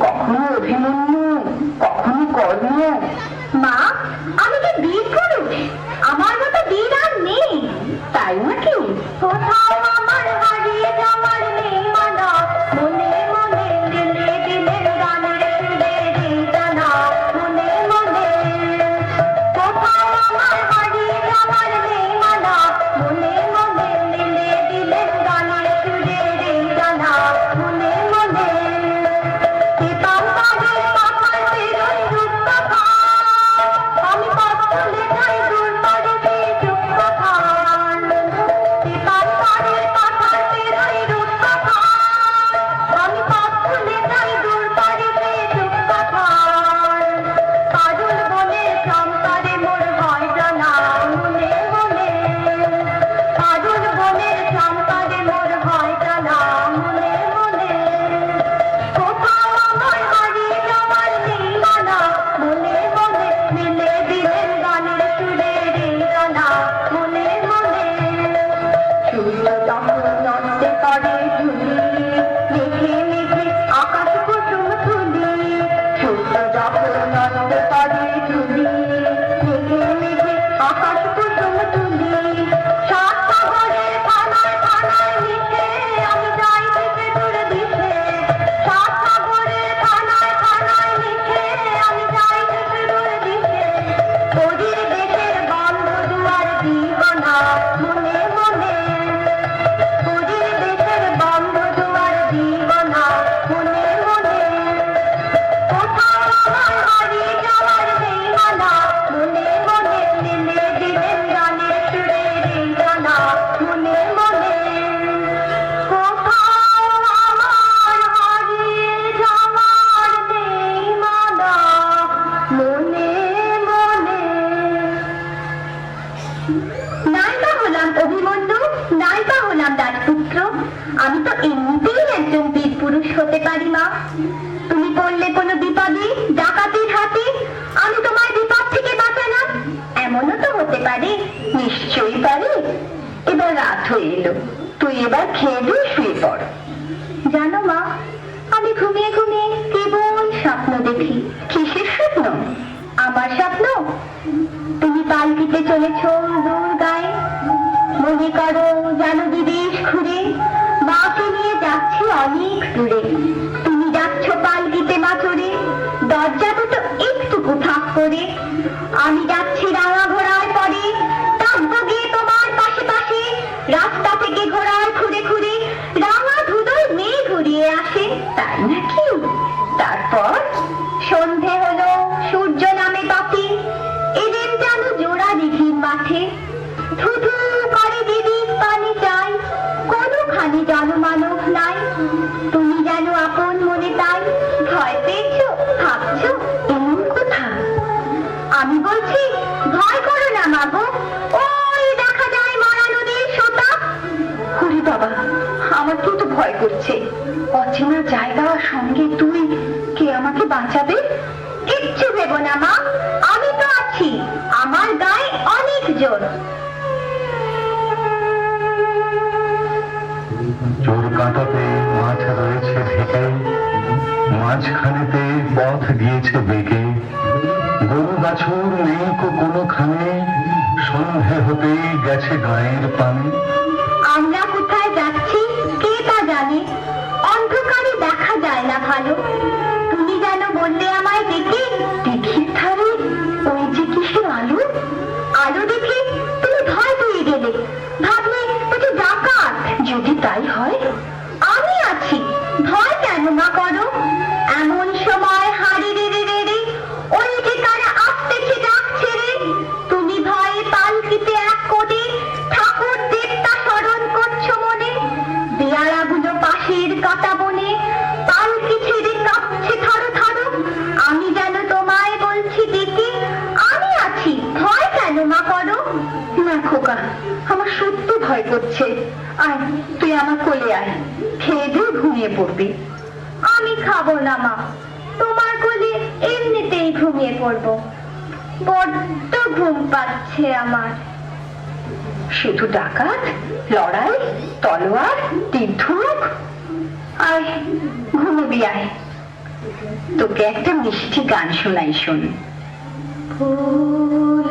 কখনো অভিমন্যু, কখনো কর্ণ। মা, আমি কি বীর পুরুষ? আমার মতো বীর আর নেই। তাই নাকি? কোথাও আমার হারিয়ে যাওয়ার নেই মানা, মনে মনে দিলে দিলে গানের সুরে জানা, মনে মনে। কোথাও আমার হারিয়ে যাওয়ার নেই মানা, মনে মনে দিলে দিলে গানের সুরে জানা, মনে মনে। আমি পাথরে যাই দূর বাড়িতে চুপ খান, পাথরে পাথরে যাই দূর খান, আমি পাথরে যাই দূর বাড়িতে চুপ খান। পাগল বনে চম্পারে মোর হয় জানা, মনে মনে। পাগল বনে চম্পারে মোর হয় জানা, মনে মনে। কোথাও আমার হারিয়ে যাওয়ার নেই মানা, মনে মনে মিলে দিলেন গানের সুরে জানা, মনে মনে। সূর্য যখন নড়তে পারে ঝুলি, মেঘে মেঘে আকাশ কুসুম তুলি। সূর্য যখন নড়তে পারে ঝুলি, মেঘে মেঘে আকাশ কুসুম তুলি। সাত সাগরের ফানায় ফানায় মিশে আমি যাই দিশে দূর দিশে। সাত সাগরের ফানায় ফানায় মিশে আমি যাই দিশে দূর দিশে। তোদের দেশের বন্ধ দুয়ার দিবানা, মনে মনে। তোদের দেশের বন্ধ দুয়ার দিবানা, মনে মনে। কোথাও আমার হারিয়ে যাওয়ার নেই মানা, মনে মনে দিলে দিলেন গানের সুরে জানা, মনে মনে। কোথাও আমার হারিয়ে যাওয়ার নেই মানা, মনে মনে। নাইবা হলাম অভিমন্যু, নাইবা হলাম রাজপুত্র, আমি তো এমনিতেই একজন বীর পুরুষ হতে পারি মা। তুমি পড়লে কোনো বিপদে, ডাকাতির হাতে, আমি তোমার বিপদ থেকে বাঁচালাম, এমনও তো হতে পারে। নিশ্চয়ই পারে। এবার রাত হয়ে এলো, তুই এবার খেয়ে দিয়ে শুয়ে পড়। জানো মা, আমি ঘুমিয়ে ঘুমিয়ে কেবল স্বপ্ন দেখি। কিসের স্বপ্ন? আমার স্বপ্ন। তুমি পালকিতে চলেছ দূর গায়ে, মনে করো যেন বিদেশ ঘুরে, মাকে নিয়ে যাচ্ছি অনেক দূরে। তুমি যাচ্ছ পালকিতে বাছরে, দরজা দুটো একটুকু ফাঁক করে। আমি যাচ্ছি রাঙা ঘোড়ায় পরে, ডাকবো গিয়ে তোমার পাশে পাশে। রাস্তা থেকে ঘোড়ায় ঘুরে ঘুরে রাঙা ধুলোয় মেয়ে ঘুরিয়ে আসে। তাই নাকি? তারপর সন্ধে হলো, সূর্য নামে পাখি, এদের যেন জোড়া দিঘির মাঠে। ধুধু করে দিদির পানি চাই, কোনোখানে জনমানব নাই। তুমি যেন আপন মনে তাই ভয় পেয়েছো, ভাবছো এমন কথা। আমি বলছি ভয় করো না মাগো, ওই দেখা যায় মরা নদীর সোতা। ওরে বাবা, আমার কিন্তু ভয় করছে। অচেনা জায়গা, সঙ্গে তুই, কে আমাকে বাঁচাবে? কিচ্ছু ভেবো না মা, আমি তো আছি, আমার গায়ে অনেক জোর। চোর কাঁটাতে মাছ রয়েছে ঢেকে, মাঝখানেতে পথ দিয়েছে বেঁকে। গরু বাছুর নেই কোনোখানে, সন্ধে হতে গেছে গায়ের পানে। আমরা কোথায় যাচ্ছি কে তা জানে, অন্ধকারে দেখা যায় না ভালো। তুমি যেন বললে আমায় দেখে, দিঘির ধারে ওই যে কিসের আলো। আলো দেখে তুমি ভয় পেয়ে গেলে, ভাবলে ওটা ডাকাত। যদি তাই হয়, আমি আছি, ভয় কেন মা করো। এমন সময় হাড়ি রে রে রে রে, ওই যে কারা আসতেছে ডাক ছেড়ে। তুমি ভয়ে পালকিতে এক কোণে ঠাকুর দেবতা স্মরণ করছো মনে। দেয়ালাগুলো পাশের কাটা বনে, পালকি ছেড়ে কাঁপছে থারো থারো। আমি যেন তোমায় বলছি ডেকে, আমি আছি, ভয় কেন মা করো। না খোকা, আমার সত্যি ভয় করছে। আয়, তুই আমার কোলে আয়, খেয়ে দিয়ে ঘুমিয়ে পড়বি। আমি খাবো না মা, তোমার কোলে এমনিতেই ঘুমিয়ে পড়বো। বড্ড ঘুম পাচ্ছে আমার। শুধু ডাকাত, লড়াই, তলোয়ার, তীর ধনুক। আয় ঘুমবি আয়। তোকে একটা মিষ্টি গান শোনাই, শোন। ফুল